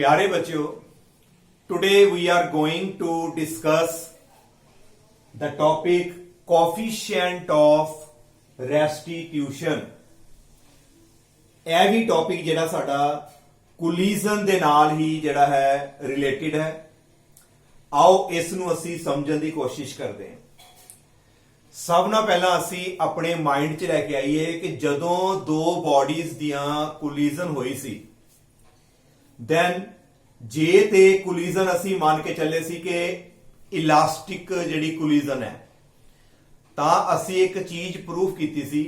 प्यारे बच्चों, today we are going to discuss the topic coefficient of restitution। ਇਹ ਵੀ topic ਜਿਹੜਾ ਸਾਡਾ ਕੋਲੀਜ਼ਨ ਦੇ ਨਾਲ ਹੀ ਜਿਹੜਾ ਹੈ ਰਿਲੇਟਡ ਹੈ। ਆਓ ਇਸ ਨੂੰ ਅਸੀਂ ਸਮਝਣ ਦੀ ਕੋਸ਼ਿਸ਼ ਕਰਦੇ ਹਾਂ। ਸਭ ਨਾਲ ਪਹਿਲਾਂ ਅਸੀਂ ਆਪਣੇ ਮਾਈਂਡ 'ਚ ਲੈ ਕੇ ਆਈਏ ਕਿ ਜਦੋਂ ਦੋ ਬਾਡੀਜ਼ ਦੀਆਂ ਕੋਲੀਜ਼ਨ ਹੋਈ ਸੀ, ਦੈਨ ਜੇ ਤੇ ਕੋਲੀਜ਼ਨ ਅਸੀਂ ਮੰਨ ਕੇ ਚੱਲੇ ਸੀ ਕਿ ਇਲਾਸਟਿਕ ਜਿਹੜੀ ਕੋਲੀਜ਼ਨ ਹੈ, ਤਾਂ ਅਸੀਂ ਇੱਕ ਚੀਜ਼ ਪ੍ਰੂਫ ਕੀਤੀ ਸੀ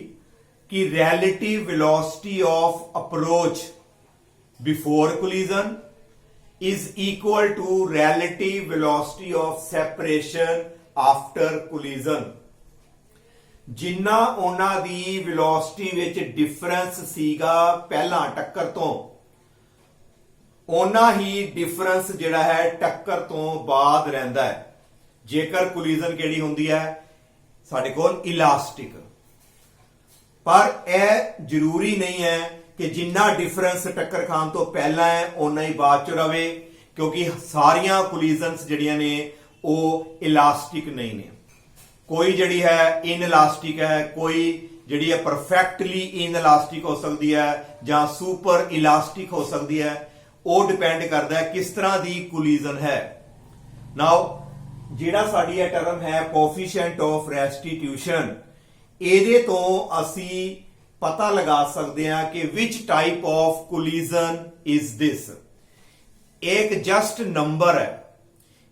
ਕਿ relative velocity of approach before collision is equal to relative velocity of separation after collision। ਜਿੰਨਾ ਉਹਨਾਂ ਦੀ ਵੈਲੋਸਿਟੀ ਵਿੱਚ ਡਿਫਰੈਂਸ ਸੀਗਾ ਪਹਿਲਾਂ ਟੱਕਰ ਤੋਂ, ਉਹਨਾਂ ਹੀ ਡਿਫਰੈਂਸ ਜਿਹੜਾ ਹੈ ਟੱਕਰ ਤੋਂ ਬਾਅਦ ਰਹਿੰਦਾ ਹੈ ਜੇਕਰ ਕੋਲੀਜ਼ਨ ਕਿਹੜੀ ਹੁੰਦੀ ਹੈ ਸਾਡੇ ਕੋਲ ਇਲਾਸਟਿਕ। ਪਰ ਇਹ ਜ਼ਰੂਰੀ ਨਹੀਂ ਹੈ ਕਿ ਜਿੰਨਾ ਡਿਫਰੈਂਸ ਟੱਕਰ ਖਾਣ ਤੋਂ ਪਹਿਲਾਂ ਹੈ ਓਨਾ ਹੀ ਬਾਅਦ ਚ ਰਵੇ, ਕਿਉਂਕਿ ਸਾਰੀਆਂ ਕੋਲੀਜ਼ਨਸ ਜਿਹੜੀਆਂ ਨੇ ਉਹ ਇਲਾਸਟਿਕ ਨਹੀਂ ਨੇ। ਕੋਈ ਜਿਹੜੀ ਹੈ ਇਨਇਲਾਸਟਿਕ ਹੈ, ਕੋਈ ਜਿਹੜੀ ਹੈ ਪਰਫੈਕਟਲੀ ਇਨਇਲਾਸਟਿਕ ਹੋ ਸਕਦੀ ਹੈ ਜਾਂ ਸੁਪਰ ਇਲਾਸਟਿਕ ਹੋ ਸਕਦੀ ਹੈ। ਉਹ ਡਿਪੈਂਡ ਕਰਦਾ ਹੈ ਕਿਸ ਤਰ੍ਹਾਂ ਦੀ ਕੋਲੀਜ਼ਨ ਹੈ। ਨਾਓ ਜਿਹੜਾ ਸਾਡੀ ਇਹ ਟਰਮ ਹੈ ਕੋਐਫੀਸ਼ੀਐਂਟ ਆਫ ਰੈਸਟੀਟਿਊਸ਼ਨ, ਇਹਦੇ ਤੋਂ ਅਸੀਂ ਪਤਾ ਲਗਾ ਸਕਦੇ ਹਾਂ ਕਿ ਵਿਚ ਟਾਈਪ ਆਫ ਕੋਲੀਜ਼ਨ ਇਜ਼ ਦਿਸ। ਇੱਕ ਜਸਟ ਨੰਬਰ ਹੈ,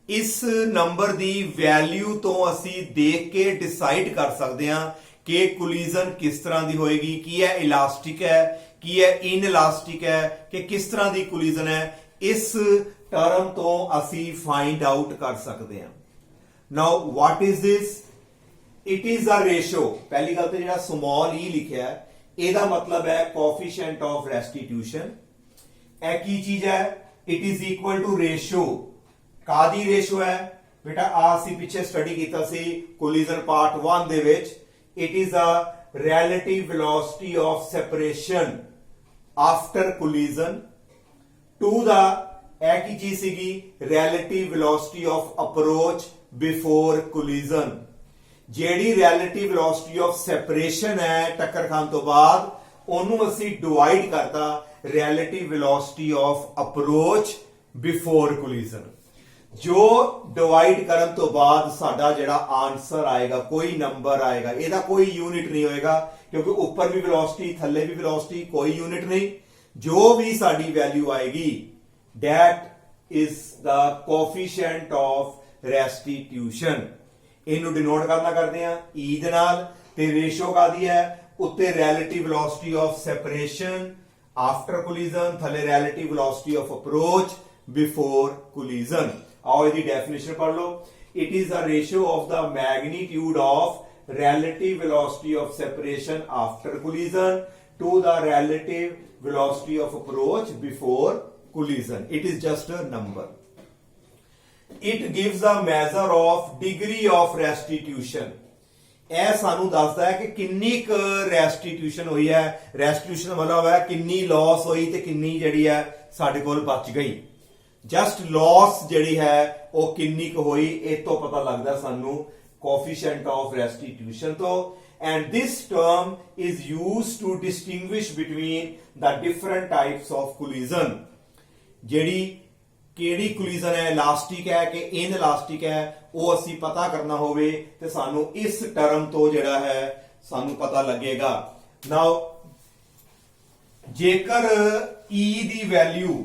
ਇਸ ਨੰਬਰ ਦੀ ਵੈਲਿਊ ਤੋਂ ਅਸੀਂ ਦੇਖ ਕੇ ਡਿਸਾਈਡ ਕਰ ਸਕਦੇ ਹਾਂ ਕਿ ਕੋਲੀਜ਼ਨ ਕਿਸ ਤਰ੍ਹਾਂ ਦੀ ਹੋਏਗੀ, ਕੀ ਇਹ ਇਲਾਸਟਿਕ ਹੈ, ਕੀ ਇਹ ਇਨਇਲਾਸਟਿਕ ਹੈ, ਕਿ ਕਿਸ ਤਰ੍ਹਾਂ ਦੀ ਕੋਲੀਜ਼ਨ ਹੈ। ਇਸ ਟਰਮ ਤੋਂ ਅਸੀਂ ਫਾਈਂਡ ਆਊਟ ਕਰ ਸਕਦੇ ਹਾਂ। Now what is this? It is a ratio. ਪਹਿਲੀ ਗੱਲ ਤੇ ਜਿਹੜਾ ਸਮਾਲ e ਲਿਖਿਆ ਹੈ ਇਹਦਾ ਮਤਲਬ ਹੈ ਕੋਐਫੀਸ਼ੀਐਂਟ ਆਫ ਰੈਸਟੀਟਿਊਸ਼ਨ। ਇਹ ਕੀ ਚੀਜ਼ ਹੈ? It is equal to ratio. ਕਾਦੀ ਰੇਸ਼ੋ ਹੈ ਬੇਟਾ? ਆ ਅਸੀਂ ਪਿੱਛੇ ਸਟੱਡੀ ਕੀਤਾ ਸੀ ਕੋਲੀਜ਼ਨ ਪਾਰਟ 1 ਦੇ ਵਿੱਚ। It is a relative velocity of separation after collision to the ਇਹ ਕੀ ਚੀਜ਼ ਸੀਗੀ relative velocity of approach before collision। ਜਿਹੜੀ relative velocity of separation ਹੈ ਟੱਕਰ ਖਾਣ ਤੋਂ ਬਾਅਦ, ਉਹਨੂੰ ਅਸੀਂ ਡਿਵਾਈਡ ਕਰਤਾ relative velocity of approach before collision। ਜੋ ਡਿਵਾਈਡ ਕਰਨ ਤੋਂ ਬਾਅਦ ਸਾਡਾ ਜਿਹੜਾ ਆਨਸਰ ਆਏਗਾ, ਕੋਈ ਨੰਬਰ ਆਏਗਾ, ਇਹਦਾ ਕੋਈ ਯੂਨਿਟ ਨਹੀਂ ਹੋਏਗਾ ਕਿਉਂਕਿ ਉੱਪਰ ਵੀ ਵੈਲੋਸਿਟੀ ਥੱਲੇ ਵੀ ਵੈਲੋਸਿਟੀ, ਕੋਈ ਯੂਨਿਟ ਨਹੀਂ। ਜੋ ਵੀ ਸਾਡੀ ਵੈਲਿਊ ਆਏਗੀ that is the coefficient of restitution। ਇਹਨੂੰ ਡਿਨੋਟ ਕਰਨਾ ਕਰਦੇ ਆ e ਦੇ ਨਾਲ, ਤੇ ਰੇਸ਼ੋ ਕਾਦੀ ਹੈ? ਉੱਤੇ relative velocity of separation after collision, ਥੱਲੇ relative velocity of approach before collision। आओ ਇਹਦੀ डेफिनेशन पढ़ लो। It is a ratio of the magnitude of relative velocity of separation after collision to the relative velocity of approach before collision। it is just a number। it gives a measure of degree of restitution। ਇਹ ਸਾਨੂੰ ਦੱਸਦਾ ਹੈ ਕਿ ਕਿੰਨੀ ਕੁ ਰੈਸਟੀਟਿਊਸ਼ਨ ਹੋਈ ਹੈ। ਰੈਸਟੀਟਿਊਸ਼ਨ ਮਤਲਬ ਹੈ ਕਿੰਨੀ ਲਾਸ ਹੋਈ ਤੇ ਕਿੰਨੀ ਜਿਹੜੀ ਹੈ ਸਾਡੇ ਕੋਲ ਬਚ ਗਈ। ਜਸਟ ਲਾਸ ਜਿਹੜੀ ਹੈ ਉਹ ਕਿੰਨੀ ਕੁ ਹੋਈ, ਇਹ ਤੋਂ ਪਤਾ ਲੱਗਦਾ ਸਾਨੂੰ ਕੋਐਫੀਸ਼ੀਐਂਟ ਆਫ ਰੈਸਟੀਟਿਊਸ਼ਨ ਤੋਂ। And this term is used to distinguish between the different types of collision. ਜਿਹੜੀ ਕਿਹੜੀ ਕੋਲੀਜ਼ਨ ਹੈ, ਇਲਾਸਟਿਕ ਹੈ ਕਿ ਇਨਇਲਾਸਟਿਕ ਹੈ, ਉਹ ਅਸੀਂ ਪਤਾ ਕਰਨਾ ਹੋਵੇ ਤੇ ਸਾਨੂੰ ਇਸ ਟਰਮ ਤੋਂ ਜਿਹੜਾ ਹੈ ਸਾਨੂੰ ਪਤਾ ਲੱਗੇਗਾ। ਨਾਓ ਜੇਕਰ e ਦੀ ਵੈਲਿਊ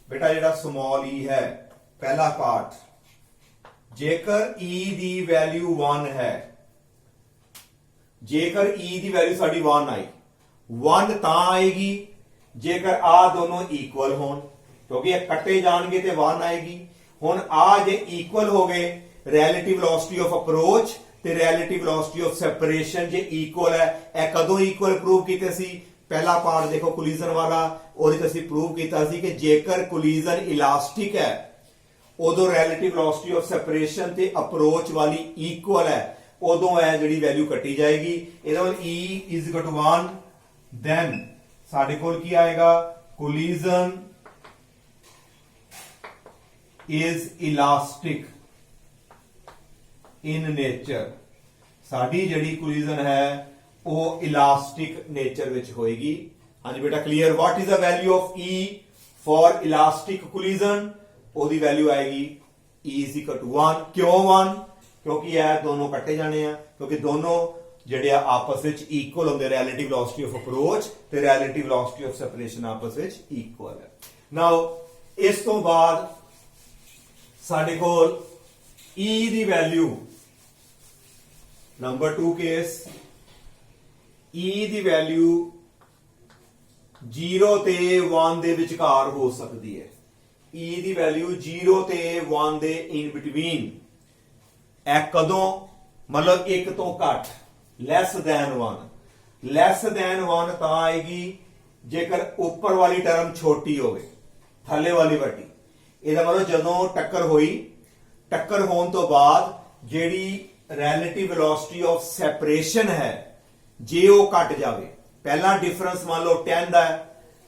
बेटा ਜਿਹੜਾ ਸਮਾਲ e ਹੈ ਪਹਿਲਾ ਪਾਰਟ, ਜੇਕਰ e ਦੀ ਵੈਲਿਊ 1 ਹੈ, ਜੇਕਰ e ਦੀ ਵੈਲਿਊ ਸਾਡੀ 1 ਆਈ, 1 ਤਾਂ ਆਏਗੀ ਜੇਕਰ ਆ ਦੋਨੋਂ ਇਕੁਅਲ ਹੋਣ, ਕਿਉਂਕਿ ਇਹ ਕੱਟੇ ਜਾਣਗੇ ਤੇ 1 ਆਏਗੀ। ਹੁਣ ਆ ਜੇ ਇਕੁਅਲ ਹੋ ਗਏ, relative velocity of approach ਤੇ relative velocity of separation ਜੇ ਇਕੁਅਲ ਹੈ, ਇਹ ਕਦੋਂ ਇਕੁਅਲ ਪ੍ਰੂਵ ਕੀਤੇ ਸੀ? ਪਹਿਲਾ ਪਾਰਟ ਦੇਖੋ ਕੋਲੀਜ਼ਨ ਵਾਲਾ, ਉਹਦੇ ਤੇ ਅਸੀਂ ਪ੍ਰੂਵ ਕੀਤਾ ਸੀ ਕਿ ਜੇਕਰ ਕੋਲੀਜ਼ਨ ਇਲਾਸਟਿਕ ਹੈ ਉਦੋਂ relative velocity of separation ਤੇ ਅਪਰੋਚ ਵਾਲੀ ਇਕੁਅਲ ਹੈ, ਉਦੋਂ ਇਹ ਜਿਹੜੀ ਵੈਲਿਊ ਕੱਟੀ ਜਾਏਗੀ। ਇਹਦਾ ਮਤਲਬ e is equal to 1, then ਸਾਡੇ ਕੋਲ ਕੀ ਆਏਗਾ? collision is elastic in nature। ਸਾਡੀ ਜਿਹੜੀ collision ਹੈ ਉਹ ਇਲਾਸਟਿਕ ਨੇਚਰ ਵਿੱਚ ਹੋਏਗੀ। ਹਾਂਜੀ ਬੇਟਾ clear. What is the value of E for elastic collision? ਉਹਦੀ ਵੈਲਿਊ ਆਏਗੀ E is equal to 1। ਕਿਉਂ 1? ਕਿਉਂਕਿ ਇਹ ਦੋਨੋਂ ਕੱਟੇ ਜਾਣੇ ਆ, ਕਿਉਂਕਿ ਦੋਨੋਂ ਜਿਹੜੇ ਆ ਆਪਸ ਵਿੱਚ ਇਕੁਅਲ ਹੁੰਦੇ, ਰਿਲੇਟਿਵ ਵੈਲੋਸਿਟੀ ਆਫ ਅਪਰੋਚ ਤੇ ਰਿਲੇਟਿਵ ਵੈਲੋਸਿਟੀ ਆਫ ਸੈਪਰੇਸ਼ਨ ਆਪਸ ਵਿੱਚ ਇਕੁਅਲ ਹੈ। ਨਾਓ ਇਸ ਤੋਂ ਬਾਅਦ ਸਾਡੇ ਕੋਲ E ਦੀ ਵੈਲਿਊ ਨੰਬਰ 2 ਕੇਸ E ਦੀ ਵੈਲਿਊ 0 ਤੇ 1 ਦੇ ਵਿਚਕਾਰ ਹੋ ਸਕਦੀ ਹੈ। E ਦੀ ਵੈਲਿਊ 0 ਤੇ 1 ਦੇ ਇਨ ਬਿਟਵੀਨ। ਇਹ ਕਦੋਂ? ਮਤਲਬ 1 ਤੋਂ ਘੱਟ, ਲੈਸ ਦੈਨ 1। ਲੈਸ ਦੈਨ 1 ਤਾਂ ਆਏਗੀ ਜੇਕਰ ਉੱਪਰ ਵਾਲੀ ਟਰਮ ਛੋਟੀ ਹੋਵੇ, ਥੱਲੇ ਵਾਲੀ ਵੱਡੀ। ਇਹਦਾ ਮਤਲਬ ਜਦੋਂ ਟੱਕਰ ਹੋਈ, ਟੱਕਰ ਹੋਣ ਤੋਂ ਬਾਅਦ ਜਿਹੜੀ ਰਿਲੇਟਿਵ ਵੈਲੋਸਿਟੀ ਆਫ ਸੈਪਰੇਸ਼ਨ ਹੈ ਜੇ ਉਹ ਘਟ ਜਾਵੇ, ਪਹਿਲਾ ਡਿਫਰੈਂਸ ਮੰਨ ਲਓ 10 ਦਾ ਹੈ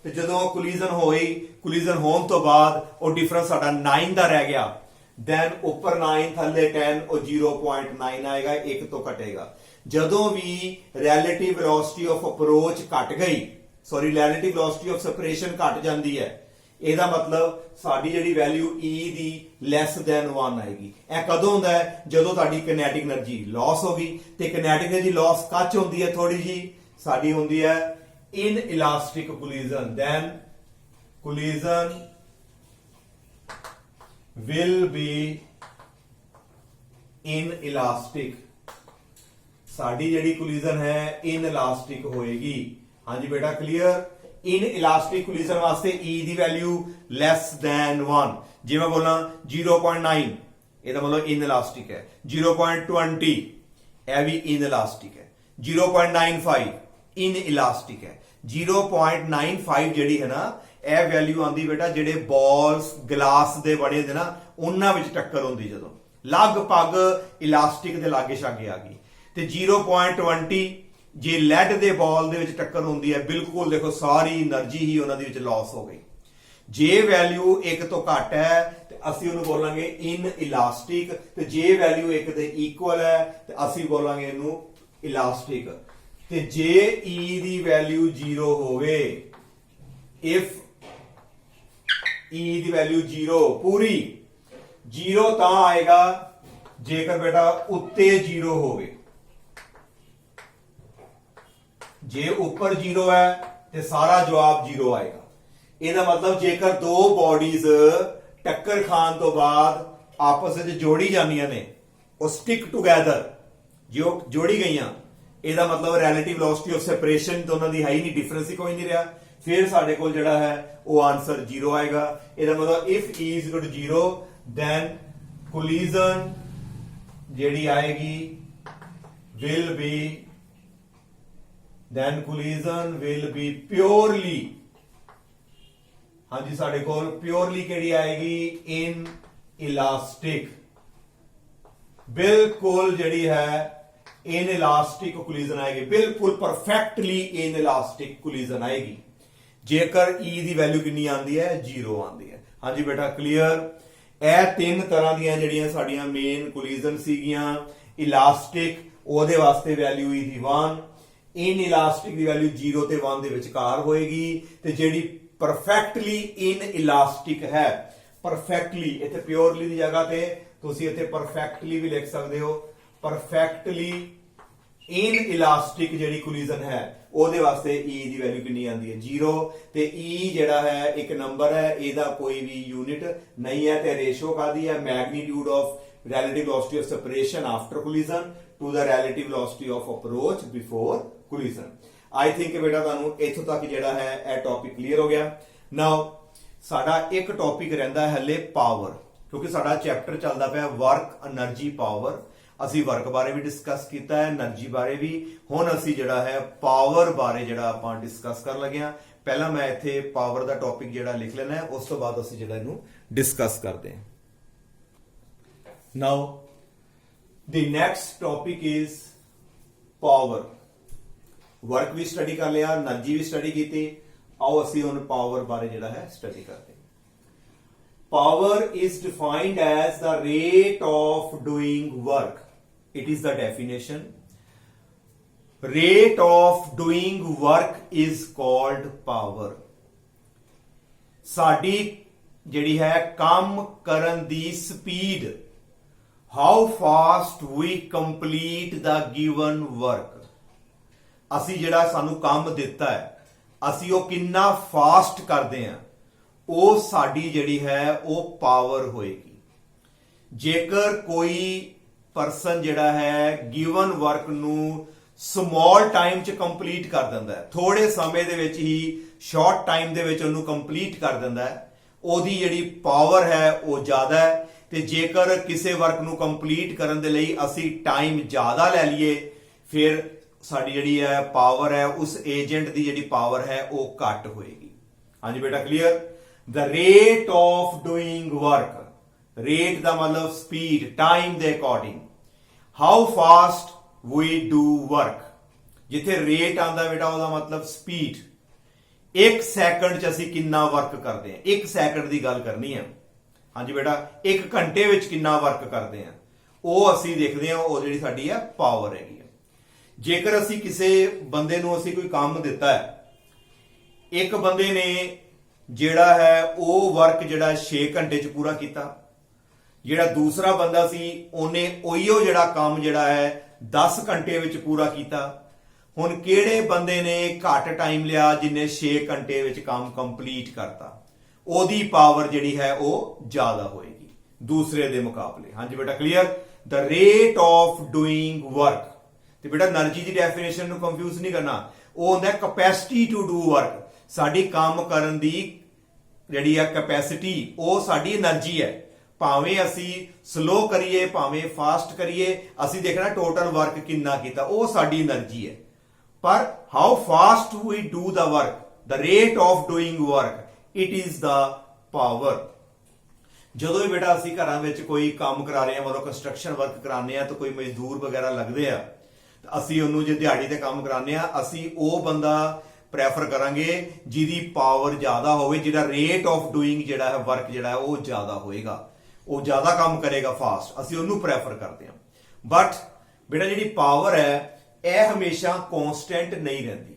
ਤੇ ਜਦੋਂ ਕੋਲੀਜ਼ਨ ਹੋਈ, ਕੋਲੀਜ਼ਨ ਹੋਣ ਤੋਂ ਬਾਅਦ ਉਹ ਡਿਫਰੈਂਸ ਸਾਡਾ 9 ਦਾ ਰਹਿ ਗਿਆ, ਦੈਨ ਉੱਪਰ 9 ਥੱਲੇ 10, ਉਹ 0.9 ਆਏਗਾ, 1 ਤੋਂ ਘਟੇਗਾ। ਜਦੋਂ ਵੀ ਰਿਲੇਟਿਵ ਵੈਲੋਸਿਟੀ ਆਫ ਅਪਰੋਚ ਘਟ ਗਈ, sorry relative velocity of separation ਘਟ ਜਾਂਦੀ ਹੈ, ਇਹਦਾ ਮਤਲਬ ਸਾਡੀ ਜਿਹੜੀ ਵੈਲਿਊ E ਦੀ ਲੈਸ ਦੈਨ 1 ਆਏਗੀ। ਇਹ ਕਦੋਂ ਹੁੰਦਾ ਹੈ? ਜਦੋਂ ਤੁਹਾਡੀ ਕਿਨੈਟਿਕ એનર્ਜੀ ਲਾਸ ਹੋ ਗਈ। ਤੇ ਕਿਨੈਟਿਕ એનર્ਜੀ ਲਾਸ ਕੱਚ ਹੁੰਦੀ ਹੈ ਥੋੜੀ ਜੀ, ਸਾਡੀ ਹੁੰਦੀ ਹੈ inelastic collision. Then collision will be inelastic. ਸਾਡੀ ਜਿਹੜੀ ਕੋਲੀਜ਼ਨ ਹੈ ਇਨ ਇਲਾਸਟਿਕ ਹੋਏਗੀ। ਹਾਂਜੀ ਬੇਟਾ ਕਲੀਅਰ। ਇਨ ਇਲਾਸਟਿਕ ਕੋਲੀਜ਼ਨ ਵਾਸਤੇ E ਦੀ ਵੈਲਿਊ ਲੈਸ ਦੈਨ 1। ਜੇ ਮੈਂ ਬੋਲਾਂ 0.9, ਇਹਦਾ ਮਤਲਬ ਇਨ ਇਲਾਸਟਿਕ ਹੈ। 0.20 ਇਹ ਵੀ ਇਨ ਇਲਾਸਟਿਕ ਹੈ। 0.95 ਇਨ ਇਲਾਸਟਿਕ ਹੈ। 0.95 ਜਿਹੜੀ ਹੈ ਨਾ, ਇਹ ਵੈਲਿਊ ਆਂਦੀ ਬੇਟਾ ਜਿਹੜੇ ਬਾਲਸ ਗਲਾਸ ਦੇ ਬਣੇ ਹੁੰਦੇ ਨਾ, ਉਹਨਾਂ ਵਿੱਚ ਟੱਕਰ ਹੁੰਦੀ ਜਦੋਂ ਲਗਭਗ ਇਲਾਸਟਿਕ ਦੇ ਲਾਗੇ ਛਾਗੇ ਆ ਗਈ। ਤੇ 0.20 ਜੇ ਲੈਡ ਦੇ ਬਾਲ ਦੇ ਵਿੱਚ ਟੱਕਰ ਹੁੰਦੀ ਹੈ, ਬਿਲਕੁਲ ਦੇਖੋ ਸਾਰੀ એનર્ਜੀ ਹੀ ਉਹਨਾਂ ਦੇ ਵਿੱਚ ਲਾਸ ਹੋ ਗਈ। ਜੇ ਵੈਲਿਊ 1 ਤੋਂ ਘੱਟ ਹੈ ਤੇ ਅਸੀਂ ਉਹਨੂੰ ਬੋਲਾਂਗੇ ਇਨ ਇਲਾਸਟਿਕ, ਤੇ ਜੇ ਵੈਲਿਊ 1 ਦੇ ਇਕੁਅਲ ਹੈ ਤੇ ਅਸੀਂ ਬੋਲਾਂਗੇ ਇਹਨੂੰ ਇਲਾਸਟਿਕ। ਤੇ ਜੇ E ਦੀ ਵੈਲਿਊ 0 ਹੋਵੇ, ਇਫ E ਦੀ ਵੈਲਿਊ 0 ਪੂਰੀ 0 ਤਾਂ ਆਏਗਾ ਜੇਕਰ ਬੇਟਾ ਉੱਤੇ 0 ਹੋਵੇ। ਜੇ ਉੱਪਰ 0 ਹੈ ਤੇ ਸਾਰਾ ਜਵਾਬ 0 ਆਏਗਾ। ਇਹਦਾ ਮਤਲਬ ਜੇਕਰ ਦੋ ਬਾਡੀਜ਼ ਟੱਕਰ ਖਾਣ ਤੋਂ ਬਾਅਦ ਆਪਸ ਵਿੱਚ ਜੋੜੀ ਜਾਂਦੀਆਂ ਨੇ, ਉਹ ਸਟਿਕ ਟੂਗੇਦਰ, ਜੋ ਜੋੜੀ ਗਈਆਂ, ਇਹਦਾ ਮਤਲਬ ਰਿਲੇਟਿਵ ਵੈਲੋਸਿਟੀ ਆਫ ਸੈਪਰੇਸ਼ਨ ਦੋਨਾਂ ਦੀ ਹੈ ਹੀ ਨਹੀਂ, ਡਿਫਰੈਂਸ ਹੀ ਕੋਈ ਨਹੀਂ ਰਿਹਾ। ਫਿਰ ਸਾਡੇ ਕੋਲ ਜਿਹੜਾ ਹੈ ਉਹ ਆਨਸਰ 0 ਆਏਗਾ। ਇਹਦਾ ਮਤਲਬ if E is equal to 0 then collision ਜਿਹੜੀ ਆਏਗੀ will be purely, ਹਾਂਜੀ ਸਾਡੇ ਕੋਲ ਪਿਓਰਲੀ ਕਿਹੜੀ ਆਏਗੀ? ਇਨ ਇਲਾਸਟਿਕ। ਬਿਲਕੁਲ ਜਿਹੜੀ ਹੈ ਇਨ ਇਲਾਸਟਿਕ ਕੋਲੀਜ਼ਨ ਆਏਗੀ, ਬਿਲਕੁਲ ਪਰਫੈਕਟਲੀ ਇਨ ਇਲਾਸਟਿਕ ਕੋਲੀਜ਼ਨ ਆਏਗੀ ਜੇਕਰ E ਦੀ ਵੈਲਿਊ ਕਿੰਨੀ ਆਂਦੀ ਹੈ? 0 ਆਂਦੀ ਹੈ। ਹਾਂਜੀ ਬੇਟਾ ਕਲੀਅਰ। ਇਹ ਤਿੰਨ ਤਰ੍ਹਾਂ ਦੀਆਂ ਜਿਹੜੀਆਂ ਸਾਡੀਆਂ ਮੇਨ ਕੋਲੀਜ਼ਨ ਸੀਗੀਆਂ। ਇਲਾਸਟਿਕ, ਉਹਦੇ ਵਾਸਤੇ ਵੈਲਿਊ E ਦੀ 1, ਇਨ ਇਲਾਸਟਿਕ ਦੀ ਵੈਲਿਊ 0 ਤੇ 1 ਦੇ ਵਿਚਕਾਰ ਹੋਏਗੀ, ਤੇ ਜਿਹੜੀ ਪਰਫੈਕਟਲੀ ਇਨ ਇਲਾਸਟਿਕ ਹੈ, ਪਰਫੈਕਟਲੀ, ਇੱਥੇ ਪਿਓਰਲੀ ਦੀ ਜਗ੍ਹਾ ਤੇ ਤੁਸੀਂ ਇੱਥੇ ਪਰਫੈਕਟਲੀ ਵੀ ਲਿਖ ਸਕਦੇ ਹੋ। ਪਰਫੈਕਟਲੀ ਇਨ ਇਲਾਸਟਿਕ ਜਿਹੜੀ ਕੋਲੀਜ਼ਨ ਹੈ ਉਹਦੇ ਵਾਸਤੇ E ਦੀ ਵੈਲਿਊ ਕਿੰਨੀ ਆਂਦੀ ਹੈ? 0। ਤੇ E ਜਿਹੜਾ ਹੈ ਇੱਕ ਨੰਬਰ ਹੈ, ਇਹਦਾ ਕੋਈ ਵੀ ਯੂਨਿਟ ਨਹੀਂ ਹੈ। ਤੇ ਰੇਸ਼ੋ ਕਾਦੀ ਹੈ? Magnitude of relative velocity of separation after collision to the relative velocity of approach before collision। I think ਬੇਟਾ ਤੁਹਾਨੂੰ ਇੱਥੋਂ ਤੱਕ ਜਿਹੜਾ ਹੈ ਇਹ ਟੌਪਿਕ ਕਲੀਅਰ ਹੋ ਗਿਆ। ਨਾਓ ਸਾਡਾ ਇੱਕ ਟੌਪਿਕ ਰਹਿੰਦਾ ਹੈ ਹਲੇ ਪਾਵਰ, ਕਿਉਂਕਿ ਸਾਡਾ ਚੈਪਟਰ ਚੱਲਦਾ ਪਿਆ ਵਰਕ, એનર્ਜੀ, ਪਾਵਰ। ਅਸੀਂ ਵਰਕ ਬਾਰੇ ਵੀ ਡਿਸਕਸ ਕੀਤਾ ਹੈ, એનર્ਜੀ ਬਾਰੇ ਵੀ। ਹੁਣ ਅਸੀਂ ਜਿਹੜਾ ਹੈ ਪਾਵਰ ਬਾਰੇ ਜਿਹੜਾ ਆਪਾਂ ਡਿਸਕਸ ਕਰਨ ਲੱਗੇ ਹਾਂ। ਪਹਿਲਾਂ ਮੈਂ ਇੱਥੇ ਪਾਵਰ ਦਾ ਟੌਪਿਕ ਜਿਹੜਾ ਲਿਖ ਲੈਣਾ ਹੈ, ਉਸ ਤੋਂ ਬਾਅਦ ਅਸੀਂ ਜਿਹੜਾ ਇਹਨੂੰ ਡਿਸਕਸ ਕਰਦੇ ਹਾਂ। Now, the next topic is power। Work भी स्टडी कर लिया, एनर्जी भी स्टडी की। आओ असी हुण पावर बारे जिहड़ा है स्टडी करते हैं। Power is defined as the rate of doing work. It is the definition. Rate of doing work is called power. ਸਾਡੀ ਜਿਹੜੀ ਹੈ ਕੰਮ ਕਰਨ ਦੀ speed, how fast we complete the given work, ਅਸੀਂ ਜਿਹੜਾ ਸਾਨੂੰ ਕੰਮ ਦਿੱਤਾ ਹੈ ਅਸੀਂ ਉਹ ਕਿੰਨਾ ਫਾਸਟ ਕਰਦੇ ਹਾਂ, ਉਹ ਸਾਡੀ ਜਿਹੜੀ ਹੈ ਉਹ ਪਾਵਰ ਹੋਏਗੀ। ਜੇਕਰ ਕੋਈ ਪਰਸਨ ਜਿਹੜਾ ਹੈ ਗਿਵਨ ਵਰਕ ਨੂੰ ਸਮਾਲ ਟਾਈਮ 'ਚ ਕੰਪਲੀਟ ਕਰ ਦਿੰਦਾ ਹੈ, ਥੋੜੇ ਸਮੇਂ ਦੇ ਵਿੱਚ ਹੀ ਸ਼ਾਰਟ ਟਾਈਮ ਦੇ ਵਿੱਚ ਉਹਨੂੰ ਕੰਪਲੀਟ ਕਰ ਦਿੰਦਾ ਹੈ, ਉਹਦੀ ਜਿਹੜੀ ਪਾਵਰ ਹੈ ਉਹ ਜ਼ਿਆਦਾ ਹੈ। ਤੇ ਜੇਕਰ ਕਿਸੇ ਵਰਕ ਨੂੰ ਕੰਪਲੀਟ ਕਰਨ ਦੇ ਲਈ ਅਸੀਂ ਟਾਈਮ ਜ਼ਿਆਦਾ ਲੈ ਲਈਏ ਫਿਰ ਸਾਡੀ ਜਿਹੜੀ ਹੈ ਪਾਵਰ ਹੈ, ਉਸ ਏਜੰਟ ਦੀ ਜਿਹੜੀ ਪਾਵਰ ਹੈ ਉਹ ਘੱਟ ਹੋਏਗੀ। ਹਾਂਜੀ ਬੇਟਾ clear. The rate of doing work, rate ਦਾ ਮਤਲਬ ਸਪੀਡ, ਟਾਈਮ ਦੇ according. How fast we do work, ਜਿੱਥੇ ਰੇਟ ਆਉਂਦਾ ਬੇਟਾ ਉਹਦਾ ਮਤਲਬ ਸਪੀਡ। 1 ਸੈਕਿੰਡ 'ਚ ਅਸੀਂ ਕਿੰਨਾ ਵਰਕ ਕਰਦੇ ਹਾਂ, 1 ਸੈਕਿੰਡ ਦੀ ਗੱਲ ਕਰਨੀ ਹੈ। ਹਾਂਜੀ ਬੇਟਾ 1 ਘੰਟੇ ਵਿੱਚ ਕਿੰਨਾ ਵਰਕ ਕਰਦੇ ਹਾਂ ਉਹ ਅਸੀਂ ਦੇਖਦੇ ਹਾਂ, ਉਹ ਜਿਹੜੀ ਸਾਡੀ ਹੈ ਪਾਵਰ ਹੈਗੀ ਹੈ। ਜੇਕਰ ਅਸੀਂ ਕਿਸੇ ਬੰਦੇ ਨੂੰ ਅਸੀਂ ਕੋਈ ਕੰਮ ਦਿੱਤਾ ਹੈ, ਇੱਕ ਬੰਦੇ ਨੇ ਜਿਹੜਾ ਹੈ ਉਹ ਵਰਕ ਜਿਹੜਾ 6 ਘੰਟੇ 'ਚ ਪੂਰਾ ਕੀਤਾ, ਜਿਹੜਾ ਦੂਸਰਾ ਬੰਦਾ ਸੀ ਉਹਨੇ ਉਹੀਓ ਜਿਹੜਾ ਕੰਮ ਜਿਹੜਾ ਹੈ 10 ਘੰਟੇ ਵਿੱਚ ਪੂਰਾ ਕੀਤਾ। ਹੁਣ ਕਿਹੜੇ ਬੰਦੇ ਨੇ ਘੱਟ ਟਾਈਮ ਲਿਆ ਜਿਨੇ 6 ਘੰਟੇ ਵਿੱਚ ਕੰਮ ਕੰਪਲੀਟ ਕਰਤਾ, ਉਹਦੀ ਪਾਵਰ ਜਿਹੜੀ ਹੈ ਉਹ ਜ਼ਿਆਦਾ ਹੋਏਗੀ ਦੂਸਰੇ ਦੇ ਮੁਕਾਬਲੇ। ਹਾਂਜੀ ਬੇਟਾ clear. The rate of doing work, ਤੇ ਬੇਟਾ એનર્ਜੀ ਦੀ ਡੈਫੀਨੇਸ਼ਨ ਨੂੰ ਕੰਫਿਊਜ਼ ਨਹੀਂ ਕਰਨਾ, ਉਹ ਹੁੰਦਾ ਕੈਪੈਸਿਟੀ ਟੂ ਡੂ ਵਰਕ। ਸਾਡੀ ਕੰਮ ਕਰਨ ਦੀ ਜਿਹੜੀ ਹੈ ਕੈਪੈਸਿਟੀ, ਉਹ ਸਾਡੀ એનર્ਜੀ ਹੈ। ਭਾਵੇਂ ਅਸੀਂ ਸਲੋ ਕਰੀਏ ਭਾਵੇਂ ਫਾਸਟ ਕਰੀਏ, ਅਸੀਂ ਦੇਖਣਾ ਟੋਟਲ ਵਰਕ ਕਿੰਨਾ ਕੀਤਾ, ਉਹ ਸਾਡੀ એનર્ਜੀ ਹੈ। ਪਰ how fast we do the work, the rate of doing work, it is the power. ਜਦੋਂ ਵੀ ਬੇਟਾ ਅਸੀਂ ਘਰਾਂ ਵਿੱਚ ਕੋਈ ਕੰਮ ਕਰਾ ਰਹੇ ਹਾਂ, ਮਤਲਬ ਕੰਸਟਰਕਸ਼ਨ ਵਰਕ ਕਰਾਉਂਦੇ ਆ ਤਾਂ ਕੋਈ ਮਜ਼ਦੂਰ ਵਗੈਰਾ ਲੱਗਦੇ ਆ, ਅਸੀਂ ਉਹਨੂੰ ਜੇ ਦਿਹਾੜੀ ਤੇ ਕੰਮ ਕਰਾਉਂਦੇ ਆ, ਅਸੀਂ ਉਹ ਬੰਦਾ ਪ੍ਰੈਫਰ ਕਰਾਂਗੇ ਜਿਹਦੀ ਪਾਵਰ ਜ਼ਿਆਦਾ ਹੋਵੇ, ਜਿਹਦਾ ਰੇਟ ਆਫ ਡੂਇੰਗ ਜਿਹੜਾ ਹੈ ਵਰਕ ਜਿਹੜਾ ਹੈ ਉਹ ਜ਼ਿਆਦਾ ਹੋਏਗਾ, ਉਹ ਜ਼ਿਆਦਾ ਕੰਮ ਕਰੇਗਾ ਫਾਸਟ, ਅਸੀਂ ਉਹਨੂੰ ਪ੍ਰੈਫਰ ਕਰਦੇ ਹਾਂ। ਬਟ ਬੇਟਾ ਜਿਹੜੀ ਪਾਵਰ ਹੈ ਇਹ ਹਮੇਸ਼ਾ ਕਨਸਟੈਂਟ ਨਹੀਂ ਰਹਿੰਦੀ।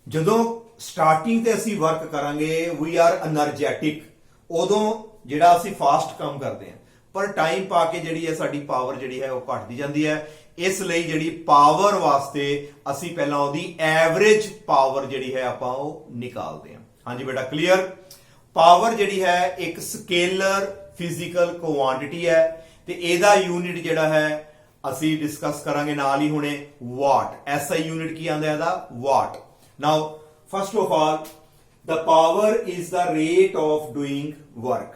ਜਦੋਂ ਸਟਾਰਟਿੰਗ ਤੇ ਅਸੀਂ ਵਰਕ ਕਰਾਂਗੇ ਵੀ ਆਰ એનર્ਜੈਟਿਕ, ਉਦੋਂ ਜਿਹੜਾ ਅਸੀਂ ਫਾਸਟ ਕੰਮ ਕਰਦੇ ਹਾਂ, ਪਰ ਟਾਈਮ ਪਾ ਕੇ ਜਿਹੜੀ ਹੈ ਸਾਡੀ ਪਾਵਰ ਜਿਹੜੀ ਹੈ ਉਹ ਘਟਦੀ ਜਾਂਦੀ ਹੈ। ਇਸ ਲਈ ਜਿਹੜੀ ਪਾਵਰ ਵਾਸਤੇ ਅਸੀਂ ਪਹਿਲਾਂ ਉਹਦੀ ਐਵਰੇਜ ਪਾਵਰ ਜਿਹੜੀ ਹੈ ਆਪਾਂ ਉਹ ਨਿਕਾਲਦੇ ਹਾਂ। ਹਾਂਜੀ ਬੇਟਾ ਕਲੀਅਰ। ਪਾਵਰ ਜਿਹੜੀ ਹੈ ਇੱਕ ਸਕੇਲਰ ਫਿਜ਼ੀਕਲ ਕੁਆਂਟੀਟੀ ਹੈ ਤੇ ਇਹਦਾ ਯੂਨਿਟ ਜਿਹੜਾ ਹੈ ਅਸੀਂ ਡਿਸਕਸ ਕਰਾਂਗੇ ਨਾਲ ਹੀ ਹੁਣੇ, ਵਾਟ। ਐਸਆਈ ਯੂਨਿਟ ਕੀ ਆਂਦਾ ਇਹਦਾ, watt. Now first of all the power is the rate of doing work.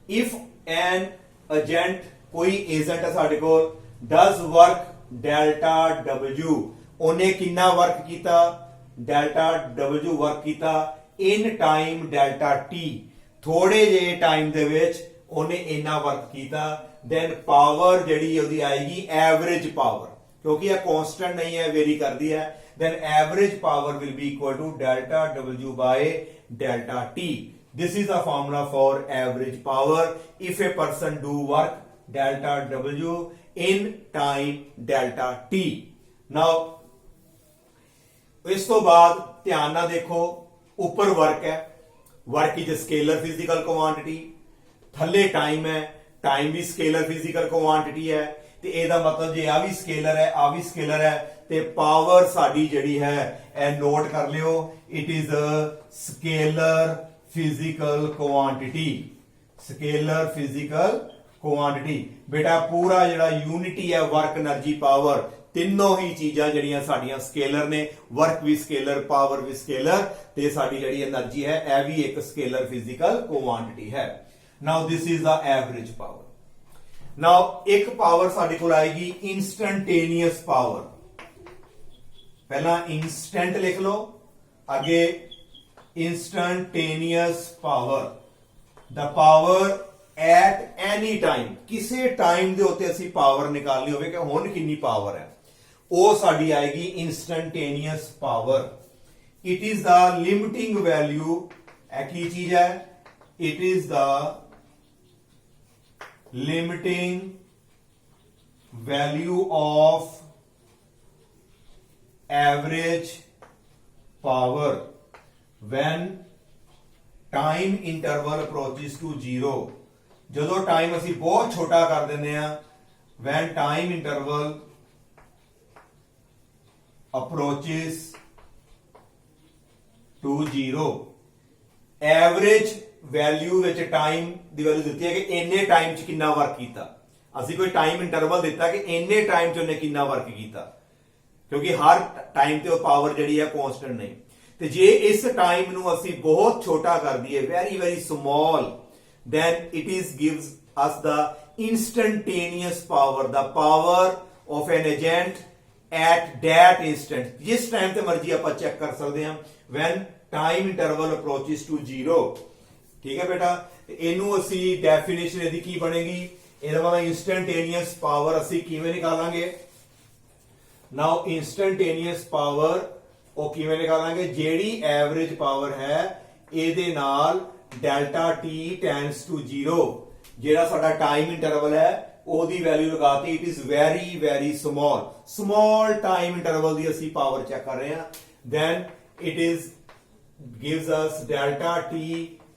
If an agent, ਕੋਈ ਏਜੰਟ ਹੈ ਸਾਡੇ ਕੋਲ, does work delta W, ਉਹਨੇ ਕਿੰਨਾ ਵਰਕ ਕੀਤਾ, delta W ਵਰਕ ਕੀਤਾ in time delta T, ਥੋੜੇ ਜਿਹੇ ਟਾਈਮ ਦੇ ਵਿੱਚ ਉਹਨੇ ਇੰਨਾ ਵਰਕ ਕੀਤਾ, then ਪਾਵਰ ਜਿਹੜੀ ਉਹਦੀ ਆਏਗੀ ਐਵਰੇਜ ਪਾਵਰ, ਕਿਉਂਕਿ ਇਹ ਕਾਂਸਟੈਂਟ ਨਹੀਂ ਹੈ, ਵੇਰੀ ਕਰਦੀ ਹੈ, then average power will be equal to delta W by delta T. This is the formula for average power. If a person do work, delta W in time delta T. Now, ਇਸ ਤੋਂ ਬਾਅਦ ਧਿਆਨ ਨਾਲ ਦੇਖੋ, ਉੱਪਰ work ਹੈ, work is scaler physical quantity, ਥੱਲੇ time ਹੈ, ਟਾਈਮ ਵੀ ਸਕੇਲਰ ਫਿਜ਼ੀਕਲ ਕੁਆਂਟੀਟੀ ਹੈ, ਤੇ ਇਹਦਾ ਮਤਲਬ ਜੇ ਆ ਵੀ ਸਕੇਲਰ ਹੈ ਆ ਵੀ ਸਕੇਲਰ ਹੈ, ਤੇ ਪਾਵਰ ਸਾਡੀ ਜਿਹੜੀ ਹੈ ਇਹ ਨੋਟ ਕਰ ਲਿਓ, it is scaler physical quantity, scaler physical quantity. ਬੇਟਾ ਪੂਰਾ ਜਿਹੜਾ ਯੂਨਿਟੀ ਹੈ ਵਰਕ એનર્ਜੀ ਪਾਵਰ, ਤਿੰਨੋਂ ਹੀ ਚੀਜ਼ਾਂ ਜਿਹੜੀਆਂ ਸਾਡੀਆਂ ਸਕੇਲਰ ਨੇ, ਵਰਕ ਵੀ ਸਕੇਲਰ ਪਾਵਰ ਵੀ ਸਕੇਲਰ, ਤੇ ਸਾਡੀ ਜਿਹੜੀ એનર્ਜੀ ਹੈ ਇਹ ਵੀ ਇੱਕ ਸਕੇਲਰ ਫਿਜ਼ੀਕਲ ਕੁਆਂਟੀਟੀ ਹੈ। Now this is the average power. Now ਇੱਕ ਪਾਵਰ ਸਾਡੇ ਕੋਲ ਆਏਗੀ ਇੰਸਟੈਂਟੇਨੀਅਸ ਪਾਵਰ, ਪਹਿਲਾਂ ਇੰਸਟੈਂਟ ਲਿਖ ਲਓ, ਅੱਗੇ instantaneous power, the power at any time, ਕਿਸੇ ਟਾਈਮ ਦੇ ਉੱਤੇ ਅਸੀਂ ਪਾਵਰ ਨਿਕਾਲਣੀ ਹੋਵੇ ਕਿ ਹੁਣ ਕਿੰਨੀ ਪਾਵਰ ਹੈ, ਉਹ ਸਾਡੀ ਆਏਗੀ instantaneous power. It is the limiting value, ਇਹ ਕੀ ਚੀਜ਼ ਹੈ, it is the limiting value of average power when time interval approaches to 0 ਜਦੋਂ ਟਾਈਮ ਅਸੀਂ ਬਹੁਤ ਛੋਟਾ ਕਰ ਦਿੰਦੇ ਆ when time interval approaches to 0 average value ਵਿੱਚ ਟਾਈਮ ਦੀ ਵੈਲਿਊ ਦਿੱਤੀ ਹੈ ਕਿ ਇੰਨੇ ਟਾਈਮ 'ਚ ਕਿੰਨਾ ਵਰਕ ਕੀਤਾ ਅਸੀਂ ਕੋਈ ਟਾਈਮ ਇੰਟਰਵਲ ਦਿੱਤਾ ਕਿ ਇੰਨੇ ਟਾਈਮ 'ਚ ਉਹਨੇ ਕਿੰਨਾ ਵਰਕ ਕੀਤਾ ਕਿਉਂਕਿ ਹਰ ਟਾਈਮ ਤੇ ਉਹ ਪਾਵਰ ਜਿਹੜੀ ਹੈ ਕਨਸਟੈਂਟ ਨਹੀਂ ਤੇ ਜੇ ਇਸ ਟਾਈਮ ਨੂੰ ਅਸੀਂ ਬਹੁਤ ਛੋਟਾ ਕਰ ਦਈਏ very very small then it is gives us the instantaneous power the power of an agent at that instant जिस टाइम ਤੇ ਮਰਜ਼ੀ ਆਪਾਂ ਚੈੱਕ ਕਰ ਸਕਦੇ ਹਾਂ when time interval approaches to 0 ਠੀਕ ਹੈ ਬੇਟਾ ਇਹਨੂੰ ਅਸੀਂ ਡੈਫੀਨੇਸ਼ਨ ਇਹਦੀ ਕੀ ਬਣੇਗੀ ਇਹਦਾ ਮਤਲਬ instantaneous power ਅਸੀਂ ਕਿਵੇਂ ਨਿਕਾਲਾਂਗੇ now instantaneous power ਉਹ ਕਿਵੇਂ ਨਿਕਾਲਾਂਗੇ ਜਿਹੜੀ ਐਵਰੇਜ ਪਾਵਰ ਹੈ ਇਹਦੇ ਨਾਲ ਡੈਲਟਾ ਟੀ ਟੈਂਡਸ ਟੂ 0 ਜਿਹੜਾ ਸਾਡਾ ਟਾਈਮ ਇੰਟਰਵਲ ਹੈ ਉਹਦੀ ਵੈਲਿਊ ਲਗਾਤੀ it is very very small time interval ਦੀ ਅਸੀਂ ਪਾਵਰ ਚੈੱਕ ਕਰ ਰਹੇ ਹਾਂ then it is gives us delta t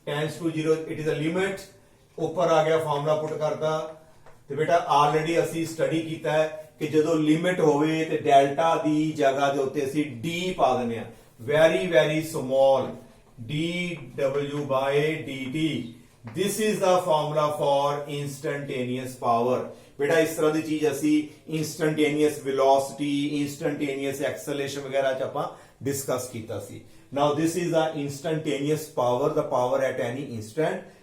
tends to 0 it is a limit ਉੱਪਰ ਆ ਗਿਆ ਫਾਰਮੂਲਾ ਪੁੱਟ ਕਰਤਾ ਤੇ ਬੇਟਾ ਆਲਰੇਡੀ ਅਸੀਂ ਸਟੱਡੀ ਕੀਤਾ ਹੈ ਕਿ ਜਦੋਂ ਲਿਮਿਟ ਹੋਵੇ ਤੇ ਡੈਲਟਾ ਦੀ ਜਗ੍ਹਾ ਦੇ ਉੱਤੇ ਅਸੀਂ d ਪਾ ਦਿੰਦੇ ਹਾਂ very very small dw by dt this is the formula for instantaneous power ਬੇਟਾ ਇਸ ਤਰ੍ਹਾਂ ਦੀ ਚੀਜ਼ ਅਸੀਂ instantaneous velocity instantaneous acceleration ਵਗੈਰਾ ਚ ਆਪਾਂ ਡਿਸਕਸ ਕੀਤਾ ਸੀ now this is the instantaneous power the power at any instant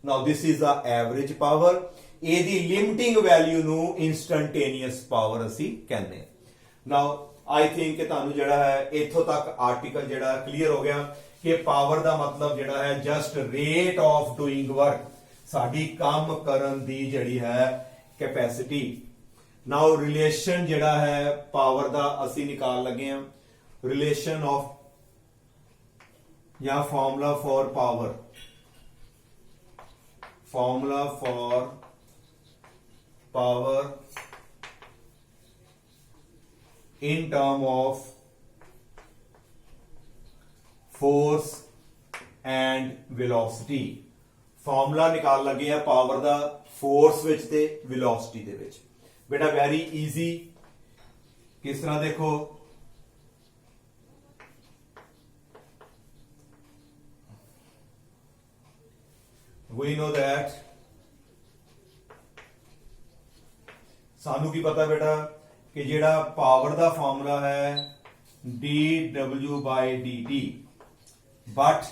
now this is the average power ਇਹਦੀ ਲਿਮਿਟਿੰਗ ਵੈਲਿਊ ਨੂੰ instantaneous power ਅਸੀਂ ਕਹਿੰਦੇ ਹਾਂ now I think ਕਿ ਤੁਹਾਨੂੰ ਜਿਹੜਾ ਹੈ ਇੱਥੋਂ ਤੱਕ ਆਰਟੀਕਲ ਜਿਹੜਾ ਕਲੀਅਰ ਹੋ ਗਿਆ ਕਿ ਪਾਵਰ ਦਾ ਮਤਲਬ ਜਿਹੜਾ ਹੈ just rate of doing work ਸਾਡੀ ਕੰਮ ਕਰਨ ਦੀ ਜਿਹੜੀ ਹੈ ਕੈਪੈਸਿਟੀ ਨਾਓ ਰਿਲੇਸ਼ਨ ਜਿਹੜਾ ਹੈ ਪਾਵਰ ਦਾ ਅਸੀਂ ਨਿਕਾਲ ਲੱਗੇ ਹਾਂ ਰਿਲੇਸ਼ਨ ਆਫ ਜਾਂ formula for power in term of force and velocity formula ਨਿਕਾਲ ਲੱਗੇ ਆ ਪਾਵਰ ਦਾ ਫੋਰਸ ਵਿੱਚ ਤੇ ਵੈਲੋਸਿਟੀ ਦੇ ਵਿੱਚ ਬੇਟਾ ਵੈਰੀ ਈਜ਼ੀ ਕਿਸ ਤਰ੍ਹਾਂ ਦੇਖੋ we know that ਸਾਨੂੰ ਕੀ ਪਤਾ ਬੇਟਾ ਕਿ ਜਿਹੜਾ ਪਾਵਰ ਦਾ ਫਾਰਮੂਲਾ ਹੈ dw by dt but